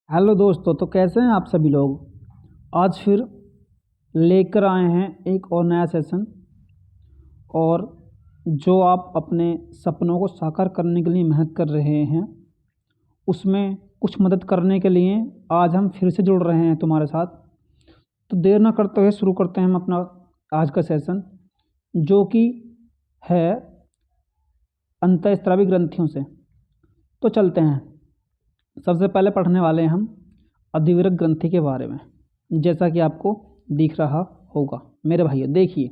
Hello दोस्तों, तो कैसे हैं आप सभी लोग। आज फिर लेकर आए हैं एक और नया सेशन। और जो आप अपने सपनों को साकार करने के लिए मेहनत कर रहे हैं, उसमें कुछ मदद करने के लिए आज हम फिर से जुड़ रहे हैं तुम्हारे साथ। तो देर ना करते हुए शुरू करते हैं हम अपना आज का सेशन, जो कि है अंतःस्रावी ग्रंथियों से। तो चलते हैं। सबसे पहले पढ़ने वाले हैं हम अधिवृक्क ग्रंथि के बारे में। जैसा कि आपको दिख रहा होगा मेरे भाइयों, देखिए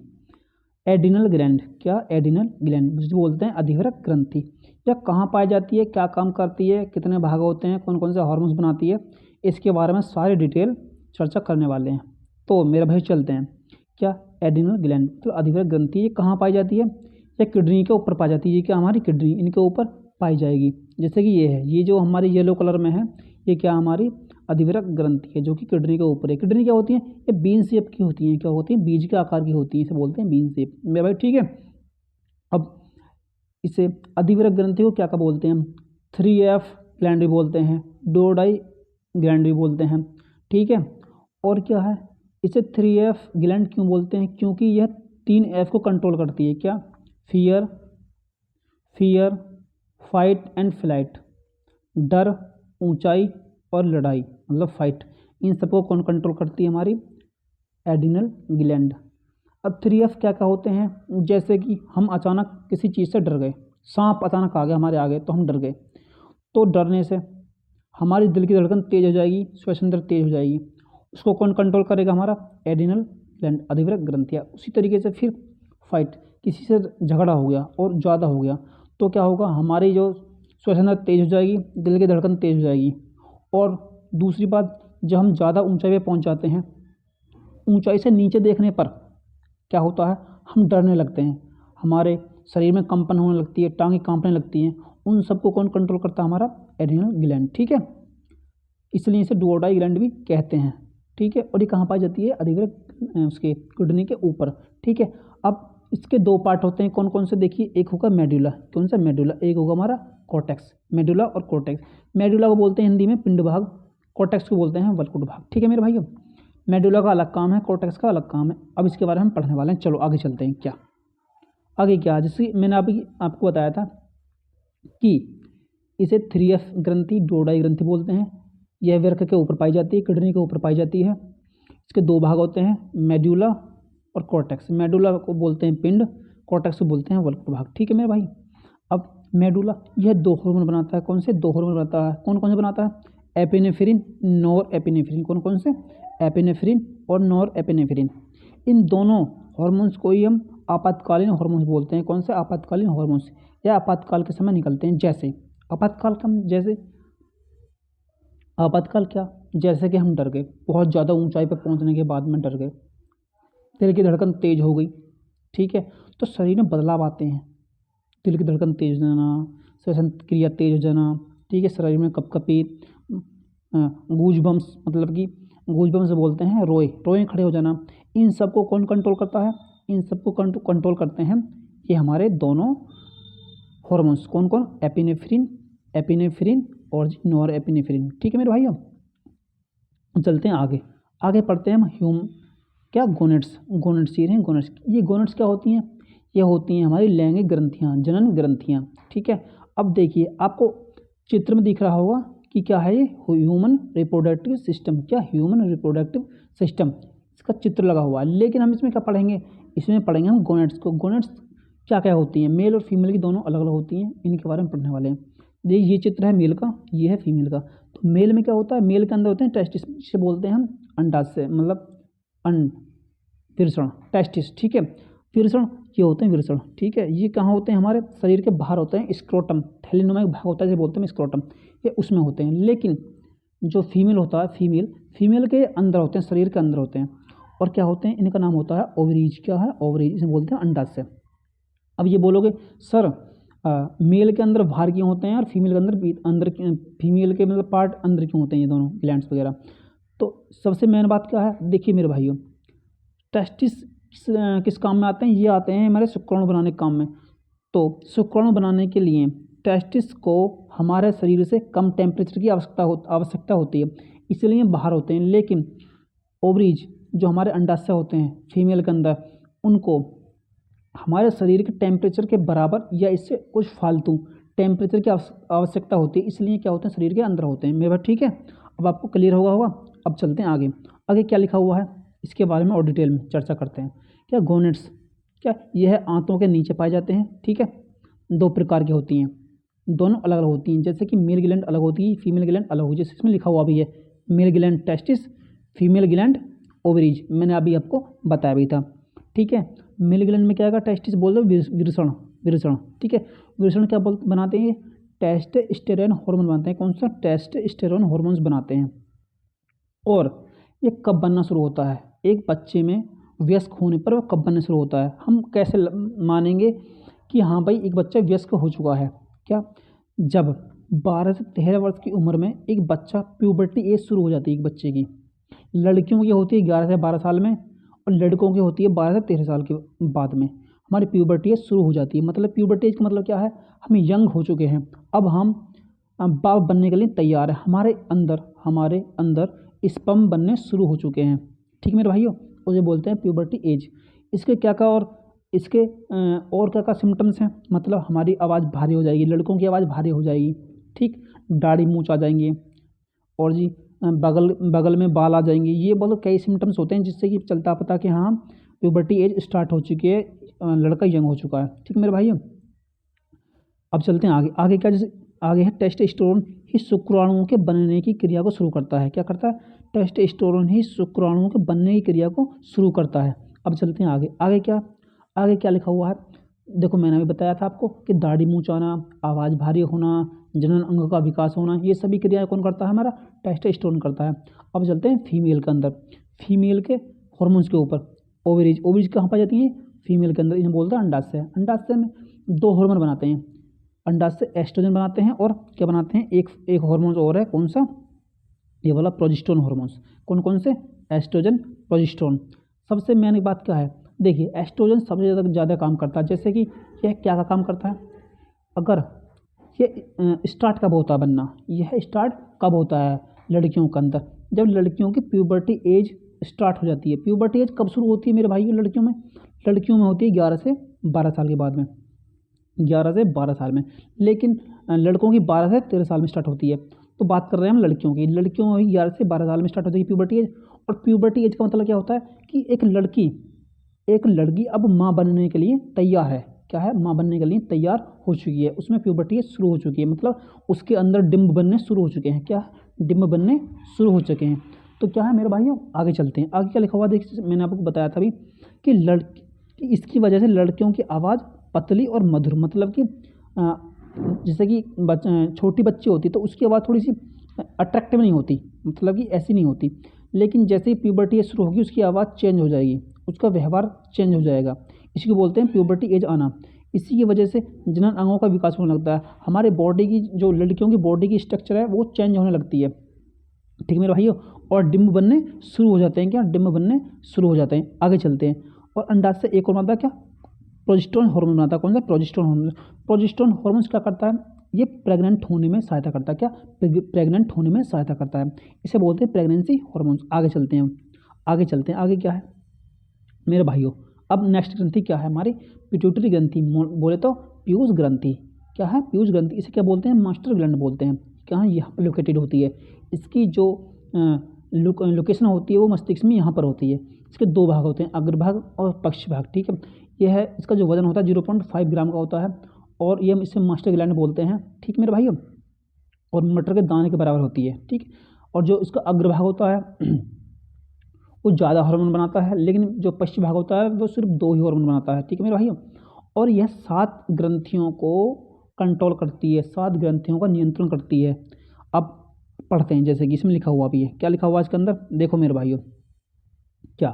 एडिनल ग्लैंड। क्या एडिनल ग्लैंड जिसे बोलते हैं अधिवृक्क ग्रंथि, यह कहाँ पाई जाती है, क्या काम करती है, कितने भाग होते हैं, कौन कौन से हार्मोन्स बनाती है, इसके बारे में सारी डिटेल चर्चा करने वाले हैं। तो मेरे भाई चलते हैं। क्या एडिनल ग्लैंड तो अधिवृक्क ग्रंथि ये कहाँ पाई जाती है? यह किडनी के ऊपर पाई जाती है। क्या हमारी किडनी इनके ऊपर पाई जाएगी। जैसे कि ये है, ये जो हमारी येलो कलर में है, ये क्या हमारी अधिवृक्क ग्रंथि है, जो कि किडनी के ऊपर है। किडनी क्या होती है? ये बीन शेप की होती है। क्या होती है? बीज के आकार की होती है, इसे बोलते हैं बीन शेप। मेरे भाई ठीक है। अब इसे अधिवृक्क ग्रंथि को क्या क्या बोलते हैं हम? 3F ग्लैंड भी बोलते हैं, डोडाई ग्लैंड भी बोलते हैं, ठीक है। और क्या है, इसे 3F ग्लैंड क्यों बोलते हैं? क्योंकि यह 3F को कंट्रोल करती है। क्या? Fear, fear, fight and flight. डर, ऊंचाई और लड़ाई, मतलब फाइट। इन सबको कौन कंट्रोल करती है? हमारी एडिनल ग्लैंड। अब 3F क्या क्या होते हैं? जैसे कि हम अचानक किसी चीज़ से डर गए, सांप अचानक आ गया हमारे आगे तो हम डर गए, तो डरने से हमारी दिल की धड़कन तेज हो जाएगी, श्वसन दर तेज हो जाएगी। उसको कौन कंट्रोल करेगा? हमारा एडिनल ग्लैंड, अधिवृक्क ग्रंथियाँ। उसी तरीके से फिर फाइट, किसी से झगड़ा हो गया और ज़्यादा हो गया तो क्या होगा? हमारी जो श्वसन दर तेज हो जाएगी, दिल की धड़कन तेज हो जाएगी। और दूसरी बात, जब हम ज़्यादा ऊंचाई पे पहुंच जाते हैं, ऊंचाई से नीचे देखने पर क्या होता है? हम डरने लगते हैं, हमारे शरीर में कंपन होने लगती है, टांगें कांपने लगती हैं। उन सबको कौन कंट्रोल करता है? हमारा एड्रिनल ग्लैंड, ठीक है। इसलिए इसे डू और डाई ग्लैंड भी कहते हैं, ठीक है। और ये कहाँ पाई जाती है? अधिवृक्क उसके किडनी के ऊपर, ठीक है। अब इसके दो पार्ट होते हैं, कौन कौन से? देखिए, एक होगा मेडुला। कौन सा? मेडुला। एक होगा हमारा कॉर्टेक्स। मेडुला और कॉर्टेक्स। मेडुला को बोलते हैं हिंदी में पिंड भाग, कॉर्टेक्स को बोलते हैं वल्कुट भाग, ठीक है मेरे भाइयों। मेडुला का अलग काम है, कॉर्टेक्स का अलग काम है। अब इसके बारे में हम पढ़ने वाले हैं। चलो आगे चलते हैं। क्या आगे क्या, जैसे मैंने अभी आपको बताया था कि इसे 3F ग्रंथि, डोडाई ग्रंथि बोलते हैं। यह वृक्क के ऊपर पाई जाती है, किडनी के ऊपर पाई जाती है। इसके दो भाग होते हैं, मेडुला और कॉर्टेक्स। मेडुला को बोलते हैं पिंड, कॉर्टेक्स को बोलते हैं वल्कुट भाग, ठीक है मेरे भाई। अब मेडुला यह दो हार्मोन बनाता है। कौन से दो हार्मोन बनाता है? कौन कौन से बनाता है? Epinephrine, nor epinephrine. कौन कौन से? एपिनेफ्रिन और नॉर एपिनेफ्रिन। इन दोनों हार्मोन्स को ही हम आपातकालीन हार्मोन्स बोलते हैं। कौन से? आपातकालीन हार्मोन्स, या आपातकाल के समय निकलते हैं। जैसे आपातकाल का, जैसे आपातकाल क्या? जैसे कि हम डर गए, बहुत ज़्यादा ऊंचाई पर पहुंचने के बाद में डर गए, दिल की धड़कन तेज हो गई, ठीक है। तो शरीर में बदलाव आते हैं, दिल की धड़कन तेज हो जाना, श्वसन क्रिया तेज हो जाना, ठीक है। शरीर में कपकपी, गूजबम्स, मतलब कि गूजबम्स बोलते हैं रोए, रोए खड़े हो जाना। इन सबको कौन कंट्रोल करता है? इन सबको कंट्रोल करते हैं ये हमारे दोनों हार्मोन्स। कौन कौन? एपिनेफ्रिन, एपिनेफ्रिन और नॉर एपिनेफ्रिन, ठीक है मेरे भाइयों। चलते हैं आगे। आगे पढ़ते हैं हम क्या? गोनेट्स। गोनेट्स ये हैं, गोनेट्स। ये गोनेट्स क्या होती हैं? ये होती हैं हमारी लैंगिक ग्रंथियाँ, जनन ग्रंथियाँ, ठीक है। अब देखिए, आपको चित्र में दिख रहा होगा कि क्या है ये? Human reproductive system. क्या? ह्यूमन रिप्रोडक्टिव सिस्टम, इसका चित्र लगा हुआ है। लेकिन हम इसमें क्या पढ़ेंगे? इसमें पढ़ेंगे हम गोनेट्स को। गोनेट्स क्या क्या होती हैं? मेल और फीमेल की दोनों अलग अलग होती हैं, इनके बारे में पढ़ने वाले हैं। देखिए, ये चित्र है मेल का, ये है फीमेल का। तो मेल में क्या होता है? मेल के अंदर होते हैं टेस्टिस, जिसे बोलते हैं हम अंडाशय, मतलब अंड, वृषण, टेस्टिस, ठीक है। वृषण ये होते हैं वृषण, ठीक है। ये कहाँ होते हैं? हमारे शरीर के बाहर होते हैं, स्क्रोटम, थैलेनोमाइक भाग होता है जिसे बोलते हैं स्क्रोटम, ये उसमें होते हैं। लेकिन जो फीमेल होता है, फीमेल के अंदर होते हैं, शरीर के अंदर होते हैं। और क्या होते हैं? इनका नाम होता है ओवरीज। क्या है? ओवरीज, इसे बोलते हैं अंडाशय। अब ये बोलोगे सर, मेल के अंदर बाहर क्यों होते हैं और फीमेल के अंदर फीमेल के मतलब पार्ट अंदर क्यों होते हैं, ये दोनों ग्लैंड्स वगैरह? तो सबसे मेन बात क्या है? देखिए मेरे भाइयों, टेस्टिस किस काम में आते हैं? ये आते हैं हमारे शुक्राणु बनाने के काम में। तो शुक्राणु बनाने के लिए टेस्टिस को हमारे शरीर से कम टेम्परेचर की आवश्यकता होती है, इसलिए बाहर होते हैं। लेकिन ओवरीज जो हमारे अंडाशय होते हैं फीमेल के अंदर, उनको हमारे शरीर के टेम्परेचर के बराबर या इससे कुछ फालतू टेम्परेचर की आवश्यकता होती है, इसलिए क्या होते हैं, शरीर के अंदर होते हैं। मेरे बात ठीक है, अब आपको क्लियर होगा। अब चलते हैं आगे। आगे क्या लिखा हुआ है इसके बारे में और डिटेल में चर्चा करते हैं। क्या गोनेट्स, क्या यह आंतों के नीचे पाए जाते हैं। ठीक है, 2 प्रकार की होती हैं, दोनों अलग अलग होती हैं। जैसे कि मेल ग्लैंड अलग होती है, फीमेल ग्लैंड अलग होती है। जैसे इसमें लिखा हुआ भी है male gland testis, female gland ovaries, मैंने अभी आपको बताया भी था। ठीक है, मेल ग्लैंड में क्या आएगा, टेस्टिस बोल दो, विरसण। ठीक है, विरसण क्या बनाते हैं, टेस्टोस्टेरोन हार्मोन बनाते हैं। कौन सा, टेस्टोस्टेरोन हार्मोन्स बनाते हैं। और ये कब बनना शुरू होता है, एक बच्चे में वयस्क होने पर वो कब बनना शुरू होता है। हम कैसे मानेंगे कि हाँ भाई एक बच्चा वयस्क हो चुका है, क्या, जब 12 से 13 वर्ष की उम्र में एक बच्चा प्यूबर्टी एज शुरू हो जाती है। एक बच्चे की, लड़कियों की होती है 11 से 12 साल में, और लड़कों की होती है 12 से 13 साल के बाद में हमारी प्यूबर्टी एज शुरू हो जाती है। मतलब प्यूबर्टी एज का मतलब क्या है, हम यंग हो चुके हैं, अब हम बाप बनने के लिए तैयार है, हमारे अंदर स्पर्म बनने शुरू हो चुके हैं। ठीक मेरे भाइयों, उसे बोलते हैं प्यूबर्टी एज। इसके क्या क्या और क्या क्या सिम्टम्स हैं, मतलब हमारी आवाज़ भारी हो जाएगी, लड़कों की आवाज़ भारी हो जाएगी। ठीक, दाढ़ी मूंछ आ जाएंगे, और जी बगल में बाल आ जाएंगे। ये बहुत कई सिम्टम्स होते हैं जिससे कि चलता पता कि हाँ प्यूबर्टी एज स्टार्ट हो चुकी है, लड़का यंग हो चुका है। ठीक मेरे भाइयों, अब चलते हैं आगे क्या, जैसे आगे है टेस्टोस्टेरोन ही शुक्राणुओं के बनने की क्रिया को शुरू करता है। क्या करता है, टेस्टोस्टेरोन ही शुक्राणुओं के बनने की क्रिया को शुरू करता है। अब चलते हैं आगे क्या लिखा हुआ है। देखो मैंने अभी बताया था आपको कि दाढ़ी मूंछ आना, आवाज़ भारी होना, जनन अंग का विकास होना, ये सभी क्रियाएं कौन करता है, हमारा टेस्टोस्टेरोन करता है। अब चलते हैं फीमेल के अंदर, फीमेल के हार्मोन्स के ऊपर। ओवरीज कहाँ पाई जाती है, फीमेल के अंदर, इन्हें बोलते हैं अंडाशय। अंडाशय में 2 हार्मोन बनाते हैं, अंडाशय एस्ट्रोजन बनाते हैं, और क्या बनाते हैं, एक हार्मोन और है, कौन सा, ये वाला प्रोजेस्टेरोन हार्मोन्स। कौन से, एस्ट्रोजन, प्रोजेस्टेरोन। सबसे मेन बात क्या है, देखिए एस्ट्रोजन सबसे ज़्यादा काम करता है। जैसे कि यह क्या काम करता है, अगर ये स्टार्ट कब होता है बनना, यह स्टार्ट कब होता है लड़कियों के अंदर, जब लड़कियों की प्यूबर्टी एज स्टार्ट हो जाती है। प्यूबर्टी एज कब शुरू होती है मेरे भाइयों, लड़कियों में होती है 11 से 12 साल के बाद में, 11 से 12 साल में। लेकिन लड़कों की 12 से 13 साल में स्टार्ट होती है। तो बात कर रहे हैं हम लड़कियों की, लड़कियों में 11 से 12 साल में स्टार्ट होती है प्यूबर्टी एज। और प्यूबर्टी एज का मतलब क्या होता है कि एक लड़की अब माँ बनने के लिए तैयार है। क्या है, माँ बनने के लिए तैयार हो चुकी है, उसमें प्यूबर्टी एज शुरू हो चुकी है, मतलब उसके अंदर डिम्ब बनने शुरू हो चुके हैं। क्या, डिम्ब बनने शुरू हो चुके हैं। तो क्या है मेरे भाइयों, आगे चलते हैं। आगे क्या लिखा हुआ देखिए, मैंने आपको बताया था अभी कि इसकी वजह से लड़कियों की आवाज़ पतली और मधुर, मतलब कि जैसे कि छोटी बच्ची होती तो उसकी आवाज़ थोड़ी सी अट्रैक्टिव नहीं होती, मतलब कि ऐसी नहीं होती। लेकिन जैसे ही प्यूबर्टी एज शुरू होगी उसकी आवाज़ चेंज हो जाएगी, उसका व्यवहार चेंज हो जाएगा। इसी को बोलते हैं प्यूबर्टी एज आना। इसी की वजह से जनन अंगों का विकास होने लगता है, हमारे बॉडी की, जो लड़कियों की बॉडी की स्ट्रक्चर है वो चेंज होने लगती है। ठीक मेरे भाइयों, और डिम्ब बनने शुरू हो जाते हैं। क्या, डिम्ब बनने शुरू हो जाते हैं। आगे चलते हैं। और अंडाशय से एक और मादा क्या, प्रोजेस्टेरोन हार्मोन बनाता है। कौन सा, प्रोजेस्टेरोन हार्मोन। प्रोजेस्टेरोन हार्मोन क्या करता है, ये प्रेग्नेंट होने में सहायता करता है। क्या, प्रेग्नेंट होने में सहायता करता है, इसे बोलते हैं प्रेगनेंसी हार्मोन्स। आगे चलते हैं। आगे क्या है मेरे भाइयों, अब नेक्स्ट ग्रंथि क्या है हमारी, पिट्यूटरी ग्रंथि, बोले तो पीयूष ग्रंथि। क्या है, पीयूष ग्रंथि, इसे क्या बोलते हैं, मास्टर ग्लैंड बोलते हैं। कहाँ, यहाँ पर लोकेटेड होती है। इसकी जो लोकेशन होती है वो मस्तिष्क में यहाँ पर होती है। इसके 2 भाग होते हैं, अग्रभाग और पक्ष भाग। ठीक है, यह है, इसका जो वजन होता है 0.5 ग्राम का होता है, और ये इसे मास्टर ग्लैंड बोलते हैं। ठीक मेरे भाइयों, और मटर के दाने के बराबर होती है। ठीक, और जो इसका अग्रभाग होता है वो ज़्यादा हार्मोन बनाता है, लेकिन जो पश्चिम भाग होता है वो सिर्फ 2 ही हार्मोन बनाता है। ठीक है मेरे भाइयों, और यह 7 ग्रंथियों को कंट्रोल करती है, 7 ग्रंथियों का नियंत्रण करती है। अब पढ़ते हैं, जैसे कि इसमें लिखा हुआ भी है। क्या लिखा हुआ है इसके अंदर, देखो मेरे भाइयों, क्या,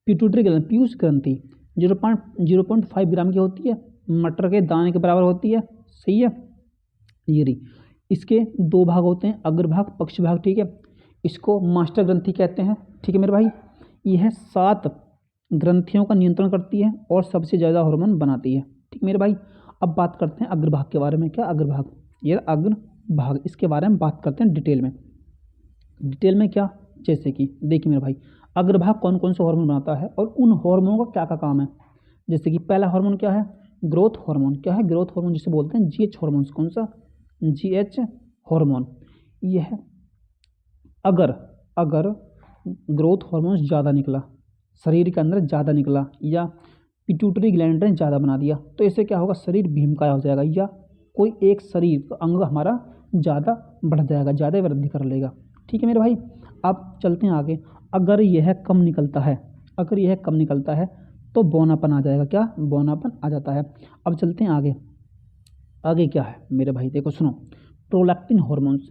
पिट्यूटरी ग्रंथि, पीयूष ग्रंथि 0.5 ग्राम की होती है, मटर के दाने के बराबर होती है। सही है, ये रही। इसके 2 भाग होते हैं, अग्रभाग, पक्ष भाग। ठीक है, इसको मास्टर ग्रंथि कहते हैं। ठीक है मेरे भाई, यह 7 ग्रंथियों का नियंत्रण करती है और सबसे ज़्यादा हार्मोन बनाती है। ठीक मेरे भाई, अब बात करते हैं अग्रभाग के बारे में। क्या, अग्रभाग, ये अग्रभाग भाग, इसके बारे में बात करते हैं डिटेल में। डिटेल में क्या, जैसे कि देखिए मेरे भाई, अग्रभाग कौन कौन से हार्मोन बनाता है और उन हार्मोनों का क्या क्या काम है। जैसे कि पहला हार्मोन क्या है, ग्रोथ हार्मोन। क्या है ग्रोथ हार्मोन, जिसे बोलते हैं जीएच हार्मोन। कौन सा, जीएच हार्मोन। यह अगर अगर ग्रोथ हार्मोन ज़्यादा निकला, शरीर के अंदर ज़्यादा निकला, या पिट्यूटरी ग्लैंड ने ज़्यादा बना दिया, तो इससे क्या होगा, शरीर भीमकाय हो जाएगा, या कोई एक शरीर का अंग हमारा ज़्यादा बढ़ जाएगा, ज़्यादा वृद्धि कर लेगा। ठीक है मेरे भाई, अब चलते हैं आगे। अगर यह कम निकलता है, अगर यह कम निकलता है तो बौनापन आ जाएगा। क्या, बौनापन आ जाता है। अब चलते हैं आगे। आगे क्या है मेरे भाई, देखो सुनो, प्रोलैक्टिन हॉर्मोन्स,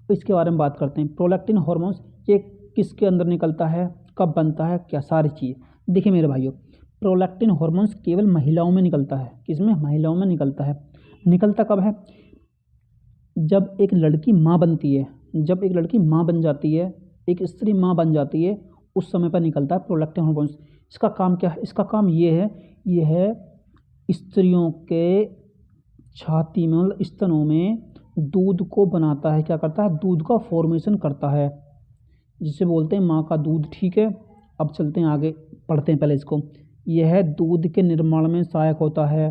इसके बारे में बात करते हैं। प्रोलैक्टिन हॉर्मोन्स ये किसके अंदर निकलता है, कब बनता है, क्या, सारी चीज़। देखिए मेरे भाइयों, प्रोलैक्टिन हॉर्मोन्स केवल महिलाओं में निकलता है। किसमें, महिलाओं में निकलता है। निकलता कब है, जब एक लड़की माँ बनती है, जब एक लड़की माँ बन जाती है, एक स्त्री माँ बन जाती है, उस समय पर निकलता है प्रोलैक्टिन हॉर्मोन्स। इसका काम क्या है, इसका काम ये है, यह है स्त्रियों के छाती में, मतलब स्तनों में दूध को बनाता है। क्या करता है, दूध का फॉर्मेशन करता है, जिसे बोलते हैं माँ का दूध। ठीक है, अब चलते हैं आगे, पढ़ते हैं पहले इसको। यह दूध के निर्माण में सहायक होता है।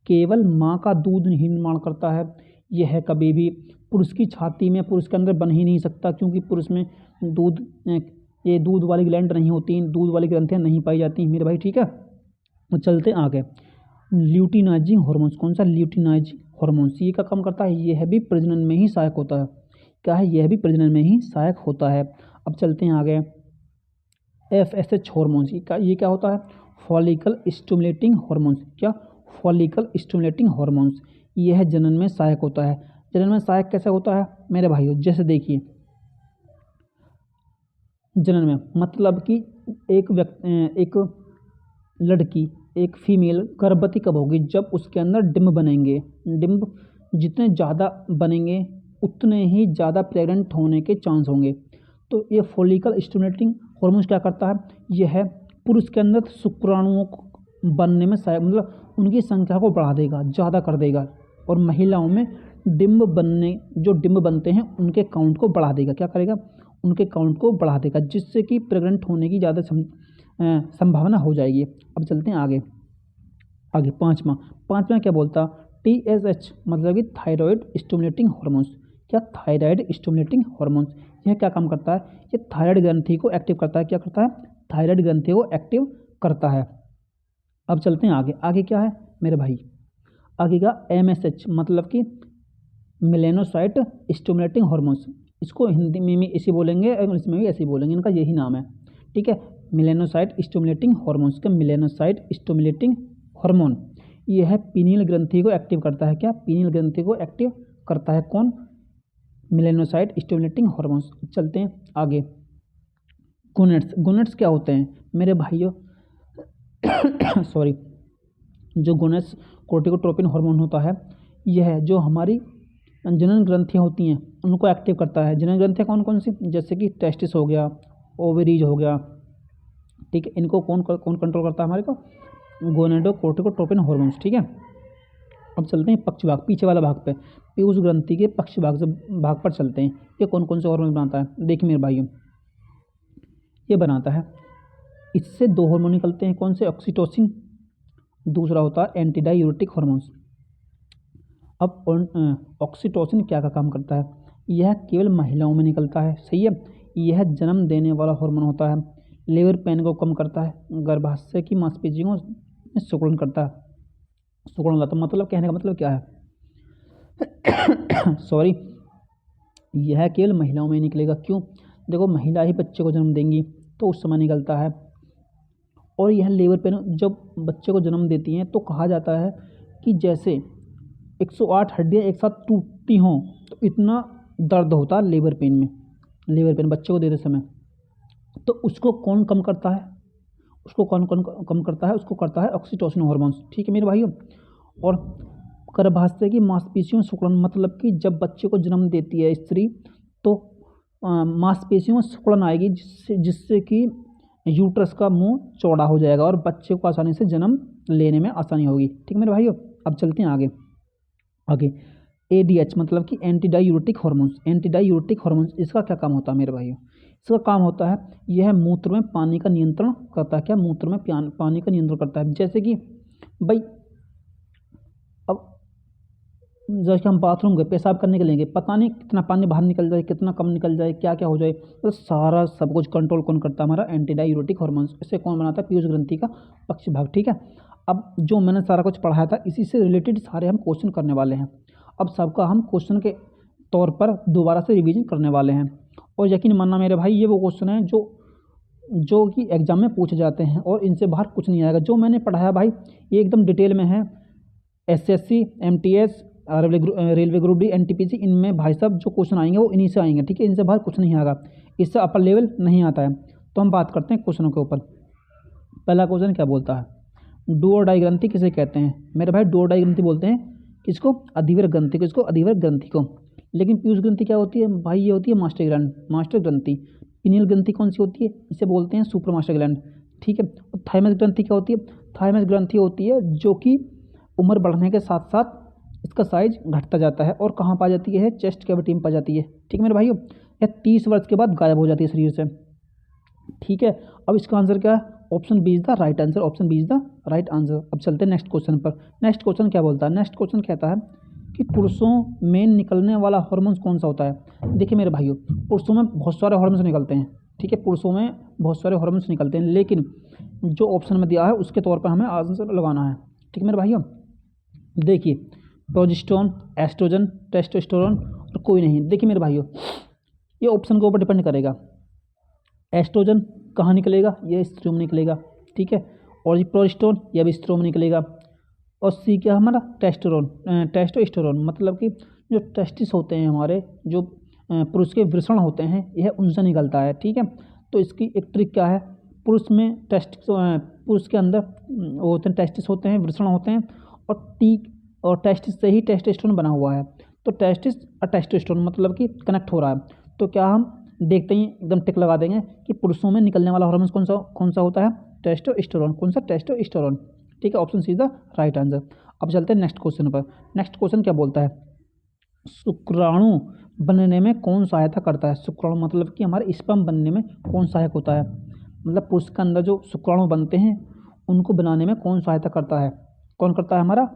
केवल माँ का दूध नहीं निर्माण करता है, यह कभी भी पुरुष की छाती में, पुरुष के अंदर बन ही नहीं सकता, क्योंकि पुरुष में दूध, ये दूध वाली ग्लैंड नहीं होती, दूध वाली ग्रंथियाँ नहीं पाई जाती मेरे भाई। ठीक है, तो चलते हैं आगे। ल्यूटिनाइजिंग हॉर्मोन्स, कौन सा, ल्यूटिनाइजिंग हॉर्मोन्स, ये क्या काम करता है, यह भी प्रजनन में ही सहायक होता है। क्या है, यह भी प्रजनन में ही सहायक होता है। अब चलते हैं आगे। एफएसएच हॉर्मोन्स, ये क्या होता है, फॉलिकल स्टिमुलेटिंग हॉर्मोन्स। क्या, फॉलिकल स्टिमुलेटिंग हॉर्मोन्स, यह जनन में सहायक होता है। जनन में सहायक कैसे होता है मेरे भाइयों, जैसे देखिए, जनन में मतलब कि एक लड़की, एक फीमेल गर्भवती कब होगी, जब उसके अंदर डिम्ब बनेंगे। डिम्ब जितने ज़्यादा बनेंगे उतने ही ज़्यादा प्रेग्नेंट होने के चांस होंगे। तो ये फॉलिकल स्टिमुलेटिंग हॉर्मोन्स क्या करता है, यह पुरुष के अंदर शुक्राणुओं को बनने में सहायक, मतलब उनकी संख्या को बढ़ा देगा, ज़्यादा कर देगा, और महिलाओं में डिम्ब बनने, जो डिम्ब बनते हैं उनके काउंट को बढ़ा देगा। क्या करेगा, उनके काउंट को बढ़ा देगा, जिससे कि प्रेग्नेंट होने की ज़्यादा संभावना हो जाएगी। अब चलते हैं आगे। आगे पाँचवा क्या बोलता, TSH मतलब कि थायराइड स्टिमुलेटिंग हॉर्मोन्स। क्या, थायराइड स्टिमुलेटिंग हॉर्मोन्स, यह क्या काम करता है, ये थायराइड ग्रंथि को एक्टिव करता है। क्या करता है, थायराइड ग्रंथि को एक्टिव करता है। अब चलते हैं आगे। आगे क्या है मेरे भाई, आगे का MSH मतलब कि मेलेनोसाइट स्टिमुलेटिंग हॉर्मोन्स। इसको हिंदी में भी ऐसे बोलेंगे, इंग्लिश में भी ऐसे ही बोलेंगे, इनका यही नाम है। ठीक है, मेलेनोसाइट स्टिमुलेटिंग हॉर्मोन्स का, मेलेनोसाइट स्टिमुलेटिंग हार्मोन, यह है पीनियल ग्रंथि को एक्टिव करता है। क्या, पीनियल ग्रंथि को एक्टिव करता है कौन, मेलेनोसाइट स्टिमुलेटिंग हार्मोन्स। चलते हैं आगे। गोनेड्स, गोनेड्स क्या होते हैं मेरे भाइयों सॉरी, जो गोनेड्स कोर्टिकोट्रोपिन हार्मोन होता है, यह जो हमारी जनन ग्रंथियाँ होती हैं उनको एक्टिव करता है। जनन ग्रंथियाँ कौन कौन सी, जैसे कि टेस्टिस हो गया, ओवरीज हो गया। ठीक है, इनको कौन कौन कंट्रोल करता है हमारे को, गोनेडोकोर्टिकोट्रोपिन हार्मोन्स। ठीक है, अब चलते हैं पक्ष भाग, पीछे वाला भाग पे, पीयूष ग्रंथि के पक्ष भाग पर चलते हैं। ये कौन कौन से हार्मोन बनाता है, देखिए मेरे भाइयों, ये बनाता है, इससे दो हार्मोन निकलते हैं। कौन से, ऑक्सीटोसिन, दूसरा होता है एंटीडायूरेटिक हार्मोन्स। अब ऑक्सीटोसिन क्या का काम करता है, यह केवल महिलाओं में निकलता है। सही है, यह जन्म देने वाला हार्मोन होता है। लेबर पेन को कम करता है, गर्भाशय की मांसपेशियों में सिकुड़न करता है, सिकुड़न लाता, मतलब कहने का मतलब क्या है सॉरी, यह केवल महिलाओं में निकलेगा। क्यों, देखो महिला ही बच्चे को जन्म देंगी तो उस समय निकलता है। और यह लेबर पेन जब बच्चे को जन्म देती हैं तो कहा जाता है कि जैसे 108 हड्डियाँ एक साथ टूटती हों, तो इतना दर्द होता है लेबर पेन में, लेबर पेन बच्चे को देते समय। तो उसको कौन कम करता है, उसको कौन कौन कम करता है, उसको करता है ऑक्सीटोसिन हार्मोन्स। ठीक है मेरे भाइयों, और गर्भाशय की मांसपेशियों सिकुड़न, मतलब कि जब बच्चे को जन्म देती है स्त्री तो मांसपेशियों में सिकुड़न आएगी, जिससे कि यूट्रस का मुंह चौड़ा हो जाएगा और बच्चे को आसानी से जन्म लेने में आसानी होगी। ठीक है मेरे भाइयों, अब चलते हैं आगे। ADH मतलब कि anti diuretic hormones. Anti diuretic hormones इसका क्या काम होता है मेरे भाइयों? इसका काम होता है यह मूत्र में पानी का नियंत्रण करता है। क्या? मूत्र में पानी का नियंत्रण करता है। जैसे कि भाई अब जैसे हम बाथरूम गए, पेशाब करने के लिए, पता नहीं कितना पानी बाहर निकल जाए, कितना कम निकल जाए, क्या क्या हो जाए, तो सारा सब कुछ कंट्रोल कौन करता है? हमारा एंटी डायूरेटिक हार्मोन्स। इसे कौन बनाता है? पीयूष ग्रंथि का पक्ष भाग। ठीक है, अब जो मैंने सारा कुछ पढ़ाया था इसी से रिलेटेड सारे हम क्वेश्चन करने वाले हैं। अब सबका हम क्वेश्चन के तौर पर दोबारा से रिवीजन करने वाले हैं। और यकीन मानना मेरे भाई, ये वो क्वेश्चन हैं जो कि एग्जाम में पूछे जाते हैं और इनसे बाहर कुछ नहीं आएगा। जो मैंने पढ़ाया भाई ये एकदम डिटेल में है। SSC, MTS, railway group D, NTPC, इनमें भाई साहब जो क्वेश्चन आएंगे वो इन्हीं से आएंगे। ठीक है, इनसे बाहर कुछ नहीं आएगा, इससे अपर लेवल नहीं आता है। तो हम बात करते हैं क्वेश्चनों के ऊपर। पहला क्वेश्चन क्या बोलता है? डू और डाई ग्रंथि किसे कहते हैं मेरे भाई? डू और डाई ग्रंथि बोलते हैं किसको? अधिवर ग्रंथि। किसको? अधिवर ग्रंथि को। लेकिन पीयूष ग्रंथि क्या होती है भाई? ये होती है मास्टर ग्रंथि। पिनियल ग्रंथि कौन सी होती है? इसे बोलते हैं सुपर मास्टर ग्लैंड। ठीक है, और थाइमस ग्रंथि क्या होती है? थाइमस ग्रंथि होती है जो कि उम्र बढ़ने के साथ साथ इसका साइज घटता जाता है। और कहाँ पाई जाती है? चेस्ट कैविटी में पाई जाती है। ठीक है मेरे भाइयों, यह 30 वर्ष के बाद गायब हो जाती है शरीर से। ठीक है, अब इसका आंसर क्या है? Option B is the right answer. Option B is the right answer. अब चलते हैं नेक्स्ट क्वेश्चन पर। नेक्स्ट क्वेश्चन क्या बोलता है? नेक्स्ट क्वेश्चन कहता है कि पुरुषों में निकलने वाला हार्मोन कौन सा होता है? देखिए मेरे भाइयों, पुरुषों में बहुत सारे हार्मोन्स निकलते हैं। ठीक है, पुरुषों में बहुत सारे हार्मोन्स निकलते हैं, लेकिन जो ऑप्शन में दिया है उसके तौर पर हमें आंसर लगाना है। ठीक है मेरे भाइयों, देखिए प्रोजेस्टेरोन, एस्ट्रोजन, टेस्टोस्टेरोन और कोई नहीं। देखिए मेरे भाइयों, ये ऑप्शन के ऊपर डिपेंड करेगा। एस्ट्रोजन कहाँ निकलेगा? ये स्त्रियों में निकलेगा। ठीक है, और ये प्रोजेस्टेरोन यह भी स्त्रियों में निकलेगा। और सी क्या हमारा? टेस्टोस्टेरोन मतलब कि जो टेस्टिस होते हैं हमारे, जो पुरुष के वृषण होते हैं, यह उनसे निकलता है। ठीक है, तो इसकी एक ट्रिक क्या है? पुरुष में पुरुष के अंदर वो होते हैं, टेस्टिस होते हैं, वृषण होते हैं, और टेस्टिस से ही टेस्टोस्टेरोन बना हुआ है। तो टेस्टिस और टेस्टोस्टेरोन मतलब कि कनेक्ट हो रहा है। तो क्या हम देखते ही एकदम टिक लगा देंगे कि पुरुषों में निकलने वाला हार्मोन कौन सा होता है? टेस्टोस्टेरोन। कौन सा? टेस्टोस्टेरोन। ठीक है, option see the right answer. अब चलते हैं नेक्स्ट क्वेश्चन पर। नेक्स्ट क्वेश्चन क्या बोलता है? शुक्राणु बनने में कौन सहायता करता है? शुक्राणु मतलब कि हमारे स्पर्म बनने में कौन सहायक होता है? मतलब पुरुष के अंदर जो शुक्राणु बनते हैं उनको बनाने में कौन सहायता करता है? कौन करता है हमारा?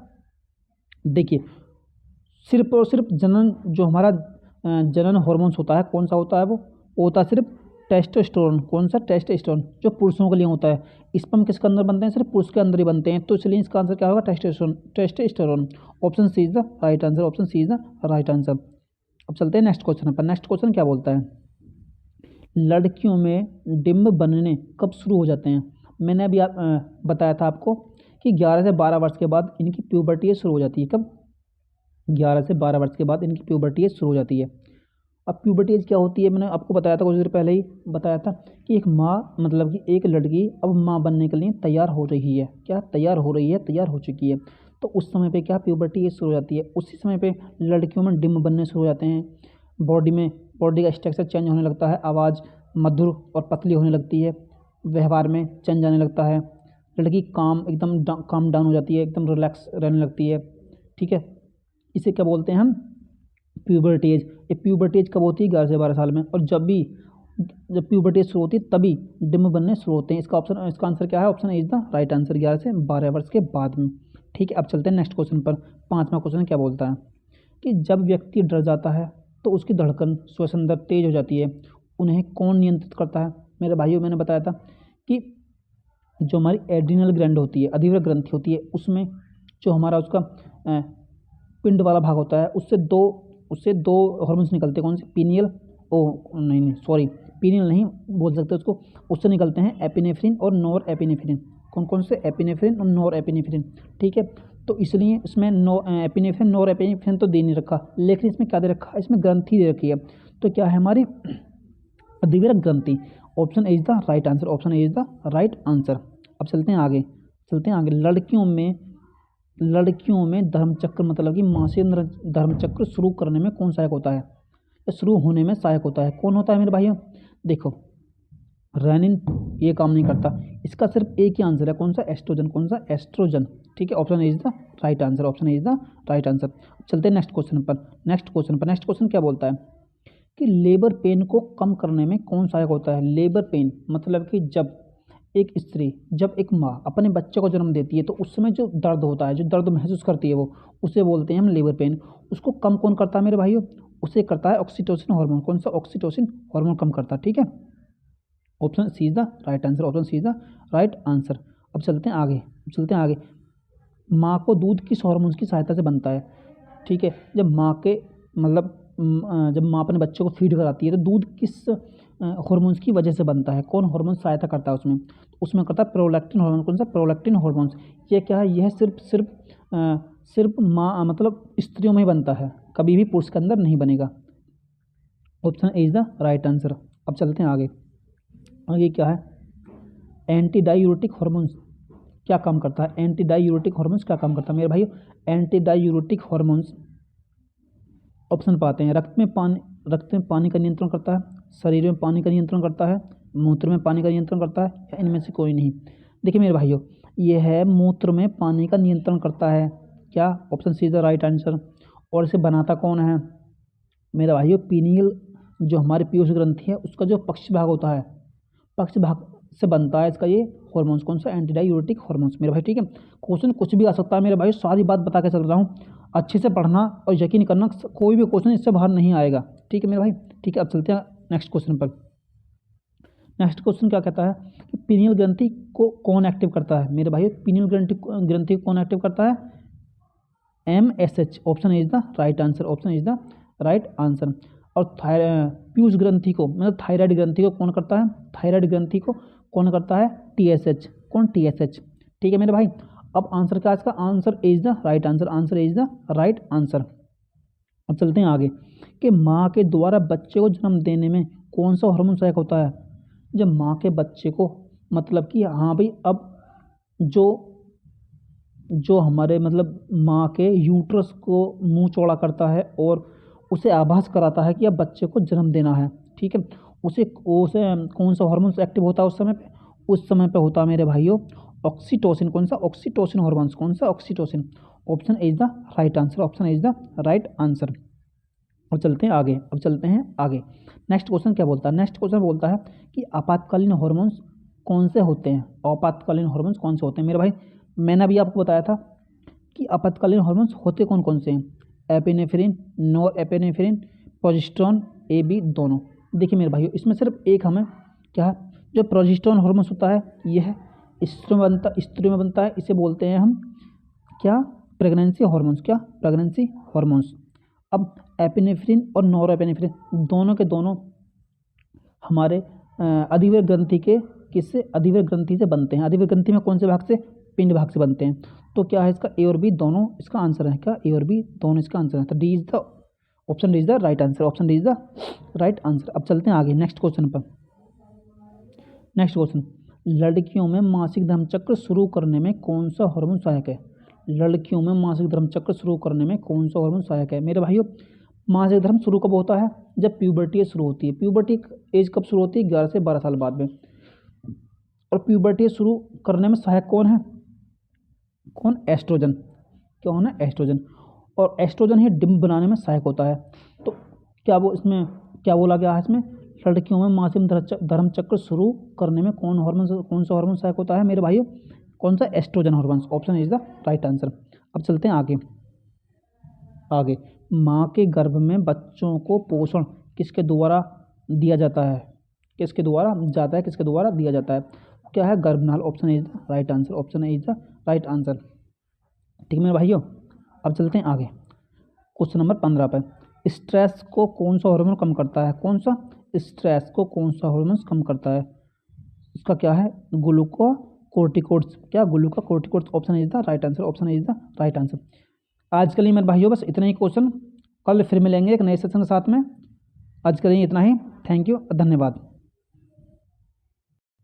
देखिए, सिर्फ और सिर्फ जनन, जो हमारा जनन हार्मोन्स होता है, कौन सा होता है? वो होता है सिर्फ टेस्टोस्टेरोन। कौन सा? टेस्टोस्टेरोन, जो पुरुषों के लिए होता है। स्पर्म किसके अंदर बनते हैं? सिर्फ पुरुष के अंदर ही बनते हैं। तो इसलिए इसका आंसर क्या होगा? Testosterone. Option C is the right answer. Option C is the right answer. अब चलते हैं नेक्स्ट क्वेश्चन पर। नेक्स्ट क्वेश्चन क्या बोलता है? लड़कियों में डिम्ब बनने कब शुरू हो जाते हैं? मैंने अभी बताया था आपको कि 11 से 12 वर्ष के बाद इनकी प्यूबर्टी शुरू हो जाती है। कब? 11 से 12 वर्ष के बाद इनकी प्यूबर्टी एज शुरू हो जाती है। अब प्यूबर्टी एज क्या होती है? मैंने आपको बताया था, कुछ देर पहले ही बताया था कि एक माँ मतलब कि एक लड़की अब माँ बनने के लिए तैयार हो रही है। क्या? तैयार हो रही है, तैयार हो चुकी है। तो उस समय पे क्या प्यूबर्टी एज शुरू हो जाती है। उसी समय पे लड़कियों में डिम्ब बनने शुरू हो जाते हैं। बॉडी का स्ट्रक्चर चेंज होने लगता है, आवाज़ मधुर और पतली होने लगती है, व्यवहार में चेंज आने लगता है, लड़की एकदम काम डाउन हो जाती है, एकदम रिलैक्स रहने लगती है। ठीक है, इसे क्या बोलते हैं हम? Puberty as. ये प्यूबर्टी एज कब होती है? 11 से 12 साल में। और जब प्यूबर्टी एज शुरू होती है तभी डिम्ब बनने शुरू होते हैं। इसका आंसर क्या है? Option is the right answer, 11 से 12 वर्ष के बाद में। ठीक है, अब चलते हैं नेक्स्ट क्वेश्चन पर। 5वां क्वेश्चन क्या बोलता है कि जब व्यक्ति डर जाता है तो उसकी धड़कन, श्वसन दर तेज हो जाती है। उन्हें कौन नियंत्रित करता है? मेरे भाइयों, मैंने बताया था कि जो हमारी एड्रिनल ग्लैंड होती है, अधिवर ग्रंथि होती है, उसमें जो हमारा उसका पिंड वाला भाग होता है, उससे दो हार्मोन्स निकलते हैं। कौन से? पीनियल नहीं सॉरी, पीनियल नहीं बोल सकते उसको। उससे निकलते हैं एपिनेफ्रिन और नॉर एपिनेफ्रिन। कौन कौन से? एपिनेफ्रिन और नॉर एपिनेफ्रिन। ठीक है, तो इसलिए इसमें एपिनेफ्रिन, नॉर एपिनेफ्रिन तो दे नहीं रखा, लेकिन इसमें क्या दे रखा है? इसमें ग्रंथि दे रखी है। तो क्या है हमारी? अधिविरक ग्रंथि। Option is the right answer. Option is the right answer. अब चलते हैं आगे। लड़कियों में धर्मचक्र मतलब कि मासिक धर्मचक्र शुरू करने में कौन सहायक होता है? शुरू होने में सहायक होता है। कौन होता है मेरे भाइयों? देखो, रेनिन ये काम नहीं करता। इसका सिर्फ एक ही आंसर है, कौन सा? एस्ट्रोजन। कौन सा? एस्ट्रोजन। ठीक है, option is the right answer. Option is the right answer. चलते हैं नेक्स्ट क्वेश्चन पर। नेक्स्ट क्वेश्चन क्या बोलता है कि लेबर पेन को कम करने में कौन सहायक होता है? लेबर पेन मतलब कि जब एक माँ अपने बच्चे को जन्म देती है तो उस समय जो दर्द होता है, जो दर्द महसूस करती है वो, उसे बोलते हैं हम लेबर पेन। उसको कम कौन करता है मेरे भाइयों? उसे करता है ऑक्सीटोसिन हार्मोन। कौन सा? ऑक्सीटोसिन हार्मोन कम करता है। ठीक है, option C is the right answer. Option C is the right answer. अब चलते हैं आगे। माँ को दूध किस हार्मोन की सहायता से बनता है? ठीक है, जब माँ अपने बच्चे को फीड कराती है तो दूध किस हार्मोन्स की वजह से बनता है? कौन हार्मोन सहायता करता है उसमें? तो उसमें करता है प्रोलैक्टिन हार्मोन। कौन सा? Prolactin hormones. ये क्या है? यह सिर्फ माँ मतलब स्त्रियों में ही बनता है, कभी भी पुरुष के अंदर नहीं बनेगा। Option A is the right answer. अब चलते हैं आगे क्या है? एंटी डायूरेटिक हार्मोन्स क्या काम करता है? एंटी डायूरेटिक हार्मोन्स क्या काम करता है मेरे भाइयों? एंटी डायूरेटिक हार्मोन्स ऑप्शन पाते हैं। रक्त में पानी का नियंत्रण करता है, शरीर में पानी का नियंत्रण करता है, मूत्र में पानी का नियंत्रण करता है, या इनमें से कोई नहीं? देखिए मेरे भाइयों, यह है मूत्र में पानी का नियंत्रण करता है। क्या? Option C is the right answer. और इसे बनाता कौन है मेरे भाइयों? पीनियल, जो हमारी पीयूष ग्रंथि है उसका जो पक्ष भाग होता है, पक्ष भाग से बनता है इसका ये हार्मोन्स। कौन सा? एंटी डायूरेटिक हार्मोन्स मेरे भाई। ठीक है, क्वेश्चन कुछ भी आ सकता है मेरे भाई, सारी बात बता के चल रहा हूँ। अच्छे से पढ़ना और यकीन करना, कोई भी क्वेश्चन इससे बाहर नहीं आएगा। ठीक है मेरे भाई। ठीक है, अब चलते हैं नेक्स्ट क्वेश्चन पर। नेक्स्ट क्वेश्चन क्या कहता है कि पीनियल ग्रंथि को कौन एक्टिव करता है मेरे भाई? पीनियल ग्रंथि को कौन एक्टिव करता है? MSH। Option is the right answer. Option is the right answer. और पीयूष ग्रंथि को मतलब थायराइड ग्रंथि को कौन करता है? थायराइड ग्रंथि को कौन करता है? TSH। कौन? TSH। ठीक है मेरे भाई। अब आंसर क्या है इसका? Answer is the right answer. Answer is the right answer. अब चलते हैं आगे कि माँ के द्वारा बच्चे को जन्म देने में कौन सा हार्मोन सहायक होता है? जब माँ के बच्चे को मतलब कि हाँ भाई, अब जो हमारे मतलब माँ के यूट्रस को मुंह चौड़ा करता है और उसे आभास कराता है कि अब बच्चे को जन्म देना है। ठीक है, उसे कौन सा हार्मोन एक्टिव होता है उस समय पे? उस समय पे होता है मेरे भाइयों ऑक्सीटोसिन। कौन सा? Oxytocin hormone. कौन सा? Oxytocin. Option is the right answer. Option is the right answer. अब चलते हैं आगे। नेक्स्ट क्वेश्चन क्या बोलता है? नेक्स्ट क्वेश्चन बोलता है कि आपातकालीन हार्मोन्स कौन से होते हैं? आपातकालीन हार्मोन्स कौन से होते हैं मेरे भाई? मैंने अभी आपको बताया था कि आपातकालीन हार्मोन्स होते कौन कौन से हैं? Epinephrine, nor epinephrine, progesterone, AB दोनों। देखिए मेरे भाइयों, इसमें सिर्फ एक हमें क्या है, जो प्रोजेस्टेरोन हार्मोन्स होता है यह स्त्रियों में बनता है। इसे बोलते हैं हम क्या? Pregnancy hormones. क्या? Pregnancy hormones. अब एपिनेफ्रिन और नॉर एपिनेफ्रिन दोनों के दोनों हमारे अधिवर ग्रंथि के किससे? अधिवर ग्रंथि से बनते हैं। अधिवर ग्रंथि में कौन से भाग से? पिंड भाग से बनते हैं। तो क्या है इसका? ए और बी दोनों इसका आंसर है। क्या? ए और बी दोनों इसका आंसर है। तो D is the option, D is the right answer. Option D is the right answer. अब चलते हैं आगे नेक्स्ट क्वेश्चन पर। नेक्स्ट क्वेश्चन, लड़कियों में मासिक धर्मचक्र शुरू करने में कौन सा हार्मोन सहायक है? लड़कियों में मासिक धर्मचक्र शुरू करने में कौन सा हार्मोन सहायक है मेरे भाइयों? मासिक धर्म शुरू कब होता है? जब प्यूबर्टी शुरू होती है। प्यूबर्टी एज कब शुरू होती है? 11 से 12 साल बाद में। और प्यूबर्टी शुरू करने में सहायक कौन है? कौन? एस्ट्रोजन। कौन है? एस्ट्रोजन। और एस्ट्रोजन ही डिम्ब बनाने में सहायक होता है। तो क्या बोला गया है इसमें? लड़कियों में मासिक धर्मचक्र शुरू करने में कौन सा हार्मोन सहायक होता है मेरे भाइयों? कौन सा? Estrogen hormone. Option is the right answer. अब चलते हैं आगे। माँ के गर्भ में बच्चों को पोषण किसके द्वारा दिया जाता है? किसके द्वारा दिया जाता है? क्या है? गर्भनाल। Option is the right answer. Option is the right answer. ठीक है मेरे भाइयों, अब चलते हैं आगे क्वेश्चन नंबर 15 पर। स्ट्रेस को कौन सा हार्मोन कम करता है? कौन सा? स्ट्रेस को कौन सा हार्मोन कम करता है? इसका क्या है? ग्लूकोकॉर्टिकोइड्स। क्या? Glucocorticoids. Option is the right answer. Option is the right answer. आज के लिए मेरे भाइयों बस इतना ही क्वेश्चन। कल फिर मिलेंगे एक नए सेशन के साथ में। आज के लिए इतना ही। थैंक यू, धन्यवाद।